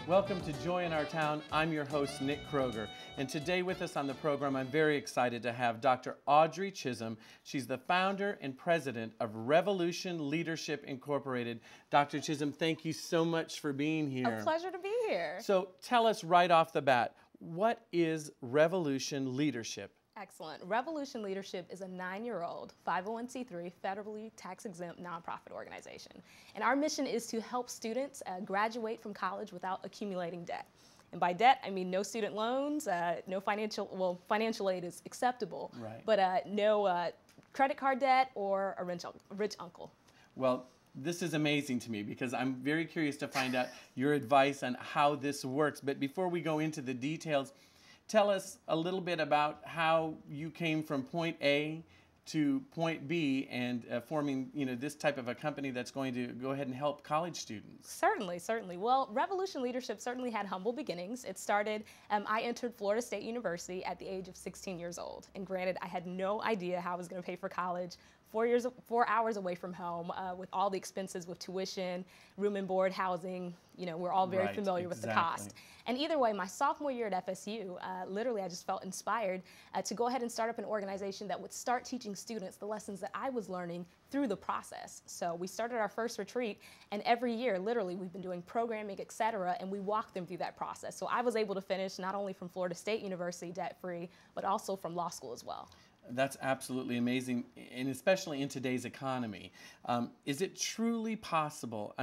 Welcome to Joy in Our Town. I'm your host, Nick Kroger. And today with us on the program, I'm very excited to have Dr. Audrey Chisholm. She's the founder and president of Revolution Leadership Incorporated. Dr. Chisholm, thank you so much for being here. A pleasure to be here. So tell us right off the bat, what is Revolution Leadership? Excellent. Revolution Leadership is a 9-year-old 501c3 federally tax-exempt nonprofit organization. And our mission is to help students graduate from college without accumulating debt. And by debt, I mean no student loans, no financial aid is acceptable, right, but no credit card debt or a rich uncle. Well, this is amazing to me because I'm very curious to find out your advice on how this works. But before we go into the details, tell us a little bit about how you came from point A to point B and forming, this type of a company that's going to go ahead and help college students. Certainly, certainly. Well, Revolution Leadership certainly had humble beginnings. It started, I entered Florida State University at the age of 16 years old. And granted, I had no idea how I was going to pay for college. 4 hours away from home with all the expenses with tuition, room and board, housing. We're all very familiar with the cost. And either way, my sophomore year at FSU, literally I just felt inspired to go ahead and start up an organization that would start teaching students the lessons that I was learning through the process. So we started our first retreat, and every year, literally, we've been doing programming, et cetera, and we walked them through that process. So I was able to finish not only from Florida State University debt-free, but also from law school as well. That's absolutely amazing, and especially in today's economy. Is it truly possible,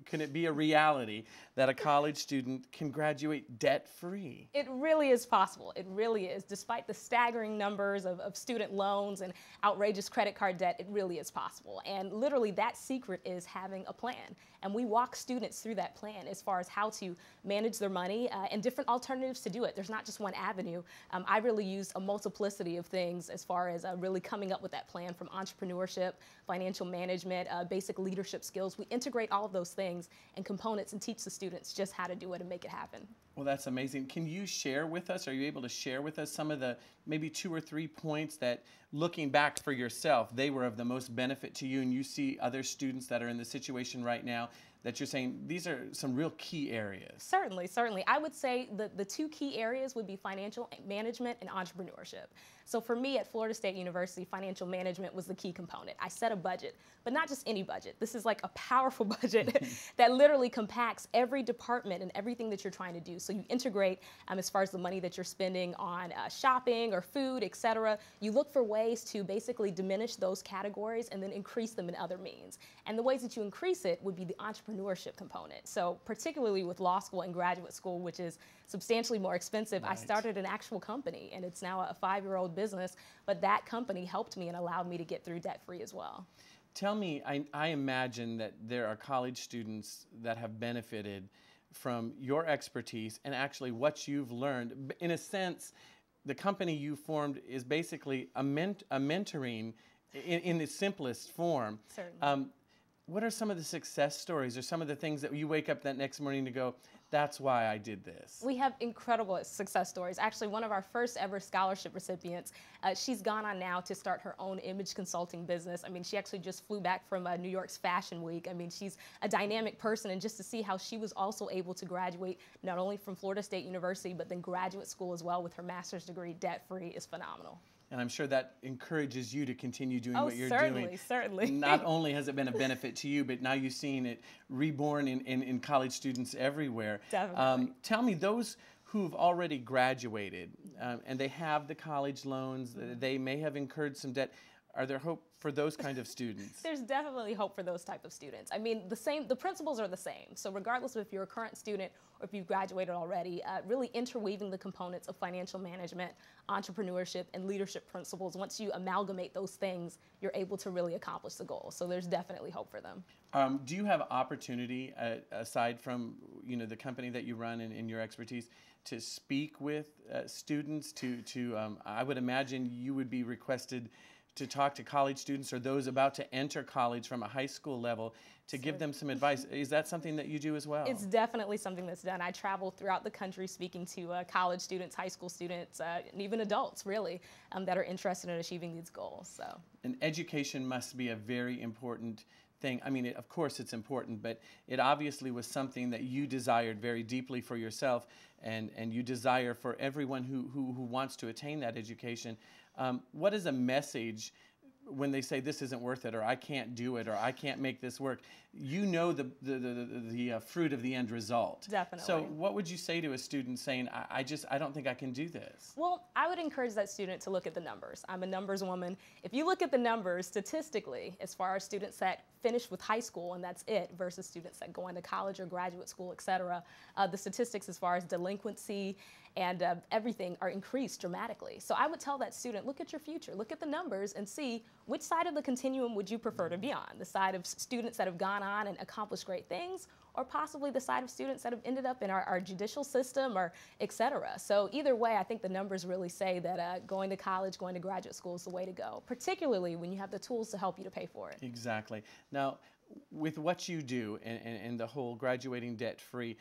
can it be a reality that a college student can graduate debt-free? It really is possible. It really is. Despite the staggering numbers of student loans and outrageous credit card debt, it really is possible. And literally that secret is having a plan. And we walk students through that plan as far as how to manage their money and different alternatives to do it. There's not just one avenue. I really used a multiplicity of things as far as really coming up with that plan, from entrepreneurship, financial management, basic leadership skills. We integrate all of those things and components and teach the students just how to do it and make it happen. Well, that's amazing. Can you share with us, are you able to share with us some of the maybe 2 or 3 points that, looking back for yourself, they were of the most benefit to you, and you see other students that are in the situation right now that you're saying these are some real key areas? Certainly, certainly. I would say the 2 key areas would be financial management and entrepreneurship. So for me at Florida State University, financial management was the key component. I set a budget, but not just any budget. This is like a powerful budget that literally compacts every department and everything that you're trying to do. So you integrate as far as the money that you're spending on shopping or food, et cetera. You look for ways to basically diminish those categories and then increase them in other means. And the ways that you increase it would be the entrepreneurship component. So particularly with law school and graduate school, which is substantially more expensive, right, I started an actual company, and it's now a 5-year-old business, but that company helped me and allowed me to get through debt-free as well. Tell me, I imagine that there are college students that have benefited from your expertise and actually what you've learned. In a sense, the company you formed is basically a mentoring in its simplest form. Certainly. What are some of the success stories or some of the things that you wake up that next morning to go, that's why I did this? We have incredible success stories. Actually, one of our first ever scholarship recipients, she's gone on now to start her own image consulting business. She actually just flew back from New York's Fashion Week. She's a dynamic person, and just to see how she was also able to graduate not only from Florida State University, but then graduate school as well with her master's degree debt-free is phenomenal. And I'm sure that encourages you to continue doing what you're doing. doing. Certainly. Not only has it been a benefit to you, but now you're seeing it reborn in college students everywhere. Definitely. Tell me, those who've already graduated and they have the college loans, they may have incurred some debt. Are there hope for those kind of students? There's definitely hope for those type of students. The principles are the same. So regardless of if you're a current student or if you've graduated already, really interweaving the components of financial management, entrepreneurship, and leadership principles. Once you amalgamate those things, you're able to really accomplish the goal. So there's definitely hope for them. Do you have opportunity, aside from the company that you run and your expertise, to speak with students? I would imagine you would be requested to talk to college students or those about to enter college from a high school level to give them some advice. Is that something that you do as well? It's definitely something that's done. I travel throughout the country speaking to college students, high school students, and even adults, really, that are interested in achieving these goals. So. And education must be a very important thing. I mean, of course it's important, but it obviously was something that you desired very deeply for yourself, and you desire for everyone who wants to attain that education. What is a message when they say this isn't worth it, or I can't do it, or I can't make this work? You know the fruit of the end result. Definitely. So what would you say to a student saying, I don't think I can do this? Well, I would encourage that student to look at the numbers. I'm a numbers woman. If you look at the numbers statistically, as far as students that finish with high school and that's it, versus students that go into college or graduate school, et cetera, the statistics as far as delinquency and everything are increased dramatically. So I would tell that student, look at your future, look at the numbers and see which side of the continuum would you prefer to be on, the side of students that have gone on and accomplished great things, or possibly the side of students that have ended up in our judicial system, or et cetera. So either way, I think the numbers really say that going to college, going to graduate school is the way to go, particularly when you have the tools to help you to pay for it. Exactly. Now, with what you do and the whole graduating debt-free,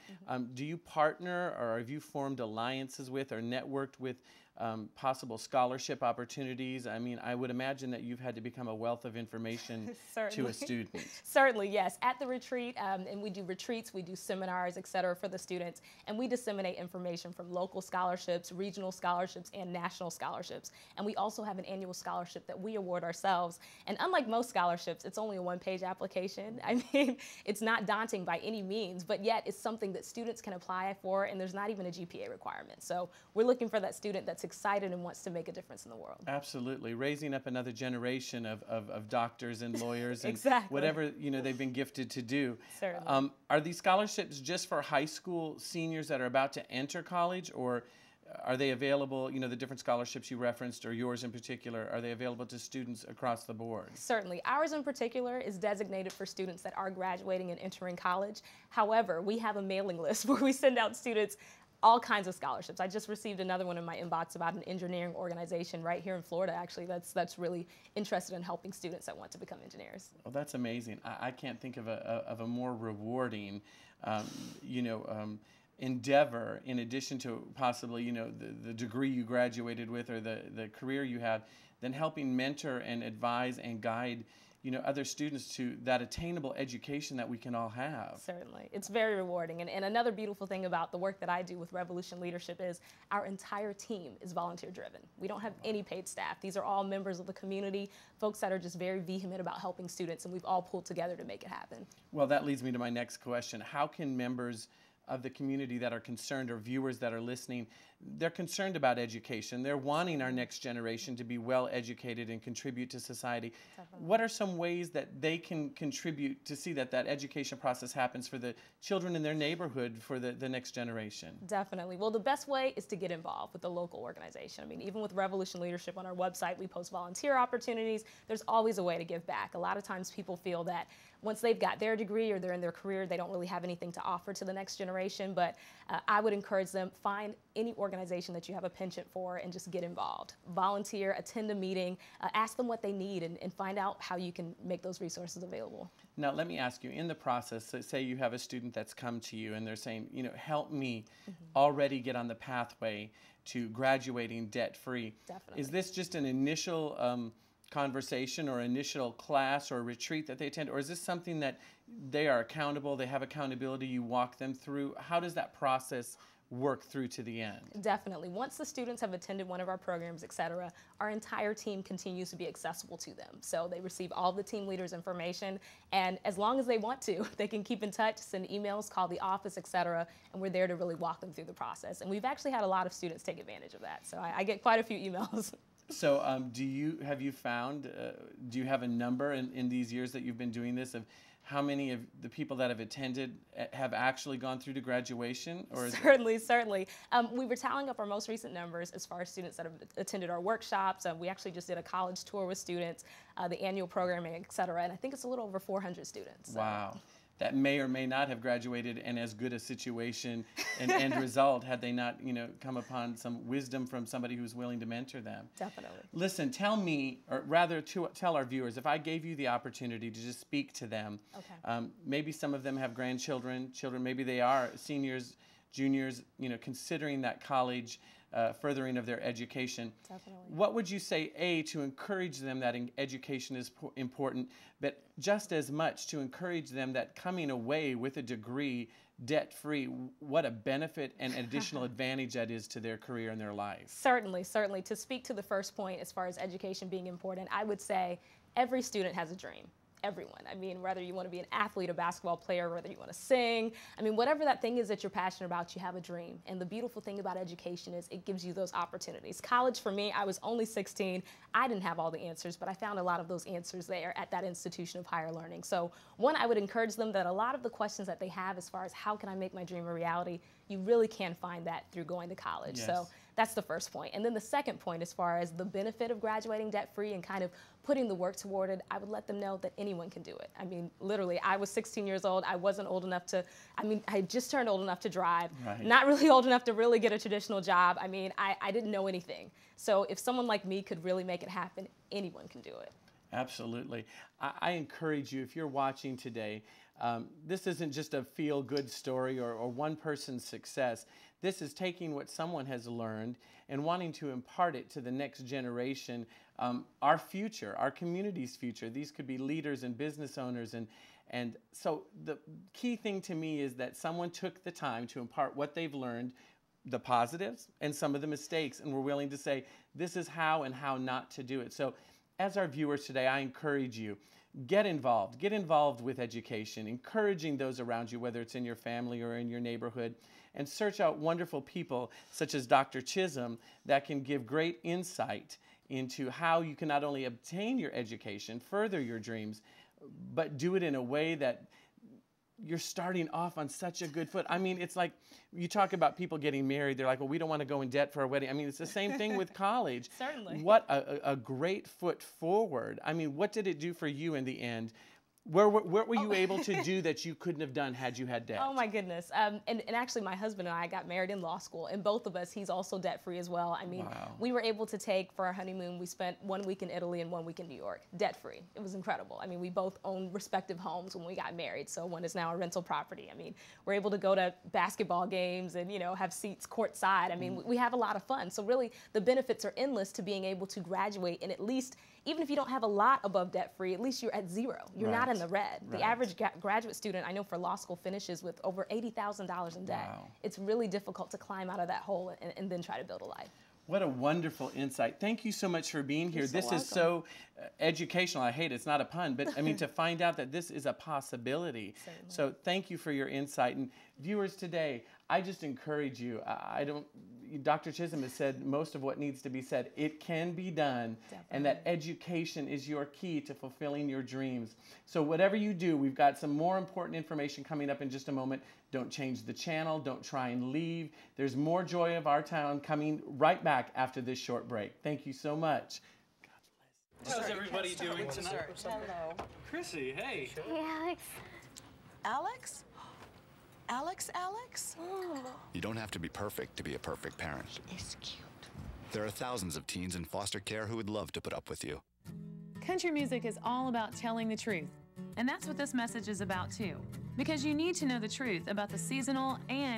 do you partner, or have you formed alliances with or networked with possible scholarship opportunities? I mean, I would imagine that you've had to become a wealth of information to a student. Certainly, yes. At the retreat, and we do retreats, we do seminars, et cetera, for the students, and we disseminate information from local scholarships, regional scholarships, and national scholarships. And we also have an annual scholarship that we award ourselves. And unlike most scholarships, it's only a one-page application. I mean, it's not daunting by any means, but yet it's something that students can apply for, and there's not even a GPA requirement. So we're looking for that student that's excited and wants to make a difference in the world. Absolutely. Raising up another generation of doctors and lawyers and Exactly. whatever they've been gifted to do. Certainly. Are these scholarships just for high school seniors that are about to enter college, or are they available, the different scholarships you referenced, or yours in particular, are they available to students across the board? Certainly. Ours in particular is designated for students that are graduating and entering college. However, we have a mailing list where we send out students all kinds of scholarships. I just received another one in my inbox about an engineering organization right here in Florida, actually, that's really interested in helping students that want to become engineers. Well, that's amazing. I can't think of a more rewarding, endeavor, in addition to possibly, the degree you graduated with, or the career you have, than helping mentor and advise and guide other students to that attainable education that we can all have. Certainly. It's very rewarding. And another beautiful thing about the work that I do with Revolution Leadership is our entire team is volunteer driven. We don't have any paid staff. These are all members of the community, folks that are just very vehement about helping students, and we've all pulled together to make it happen. Well, that leads me to my next question. How can members of the community that are concerned, or viewers that are listening, they're concerned about education. They're wanting our next generation to be well educated and contribute to society. Definitely. What are some ways that they can contribute to see that education process happens for the children in their neighborhood, for the next generation? Definitely. Well, the best way is to get involved with the local organization. I mean, even with Revolution Leadership on our website, we post volunteer opportunities. There's always a way to give back. A lot of times people feel that once they've got their degree or they're in their career, they don't really have anything to offer to the next generation. But I would encourage them, find any organization that you have a penchant for and just get involved. Volunteer, attend a meeting, ask them what they need, and find out how you can make those resources available. Now, let me ask you, in the process, say you have a student that's come to you and they're saying, help me already get on the pathway to graduating debt-free. Definitely. Is this just an initial conversation or initial class or retreat that they attend, or is this something that they are accountable, they have accountability, you walk them through? How does that process work through to the end? Definitely. Once the students have attended one of our programs, et cetera, our entire team continues to be accessible to them. So they receive all the team leaders' information, and as long as they want to, they can keep in touch, send emails, call the office, et cetera, and we're there to really walk them through the process. And we've actually had a lot of students take advantage of that. So I get quite a few emails. So do you have a number in these years that you've been doing this of how many of the people that have attended have actually gone through to graduation? Or Certainly. We were tallying up our most recent numbers as far as students that have attended our workshops. We actually just did a college tour with students, the annual programming, et cetera, and I think it's a little over 400 students. So. Wow. That may or may not have graduated in as good a situation and end result had they not, come upon some wisdom from somebody who's willing to mentor them. Definitely. Listen, tell me, or rather tell our viewers, if I gave you the opportunity to just speak to them, okay. Maybe some of them have grandchildren, maybe they are seniors juniors, considering that college furthering of their education. Definitely. What would you say, A, to encourage them that education is important, but just as much to encourage them that coming away with a degree debt-free, what a benefit and additional advantage that is to their career and their life? Certainly, certainly. To speak to the first point as far as education being important, I would say every student has a dream. Everyone. I mean, whether you want to be an athlete, a basketball player, whether you want to sing, I mean, whatever that thing is that you're passionate about, you have a dream. And the beautiful thing about education is it gives you those opportunities. College, for me, I was only 16. I didn't have all the answers, but I found a lot of those answers there at that institution of higher learning. So one, I would encourage them that a lot of the questions that they have as far as how can I make my dream a reality, you really can find that through going to college. Yes. So that's the first point. And then the second point, as far as the benefit of graduating debt-free and kind of putting the work toward it, I would let them know that anyone can do it. I mean, literally, I was 16 years old. I wasn't old enough to, I had just turned old enough to drive, right. Not really old enough to really get a traditional job. I mean, I didn't know anything. So if someone like me could really make it happen, anyone can do it. Absolutely. I encourage you, if you're watching today, this isn't just a feel-good story or one person's success. This is taking what someone has learned and wanting to impart it to the next generation, our future, our community's future. These could be leaders and business owners. And so the key thing to me is that someone took the time to impart what they've learned, the positives and some of the mistakes, and were willing to say, this is how and how not to do it. So as our viewers today, I encourage you, get involved with education, encouraging those around you, whether it's in your family or in your neighborhood, and search out wonderful people such as Dr. Chisholm that can give great insight into how you can not only obtain your education, further your dreams, but do it in a way that you're starting off on such a good foot. I mean, it's like you talk about people getting married. They're like, well, we don't want to go in debt for our wedding. I mean, it's the same thing with college. Certainly. What a great foot forward. I mean, what did it do for you in the end? What were you able to do that you couldn't have done had you had debt? Oh my goodness. And actually my husband and I got married in law school, and both of us, he's also debt-free as well. I mean, wow. We were able to take, for our honeymoon, we spent 1 week in Italy and 1 week in New York, debt-free. It was incredible. I mean, we both owned respective homes when we got married, so one is now a rental property. I mean, we're able to go to basketball games and, have seats courtside. I mean, we have a lot of fun. So really, the benefits are endless to being able to graduate, and at least, even if you don't have a lot above debt-free, at least you're at zero. You're not in the red. The average graduate student, I know for law school, finishes with over $80,000 in debt. Wow. It's really difficult to climb out of that hole and then try to build a life. What a wonderful insight. Thank you so much for being here. You're so this welcome. Is so educational. I hate it. It's not a pun, but I mean, to find out that this is a possibility. Certainly. So thank you for your insight. And viewers today, I just encourage you. Dr. Chisholm has said most of what needs to be said. It can be done. Definitely. And that education is your key to fulfilling your dreams. So whatever you do, we've got some more important information coming up in just a moment. Don't change the channel. Don't try and leave. There's more Joy of Our Town coming right back after this short break. Thank you so much. God bless. How's everybody doing tonight? Hello. Chrissy, hey. Hey, Alex. Alex? Alex? You don't have to be perfect to be a perfect parent. It's cute. There are thousands of teens in foster care who would love to put up with you. Country music is all about telling the truth. And that's what this message is about too. Because you need to know the truth about the seasonal and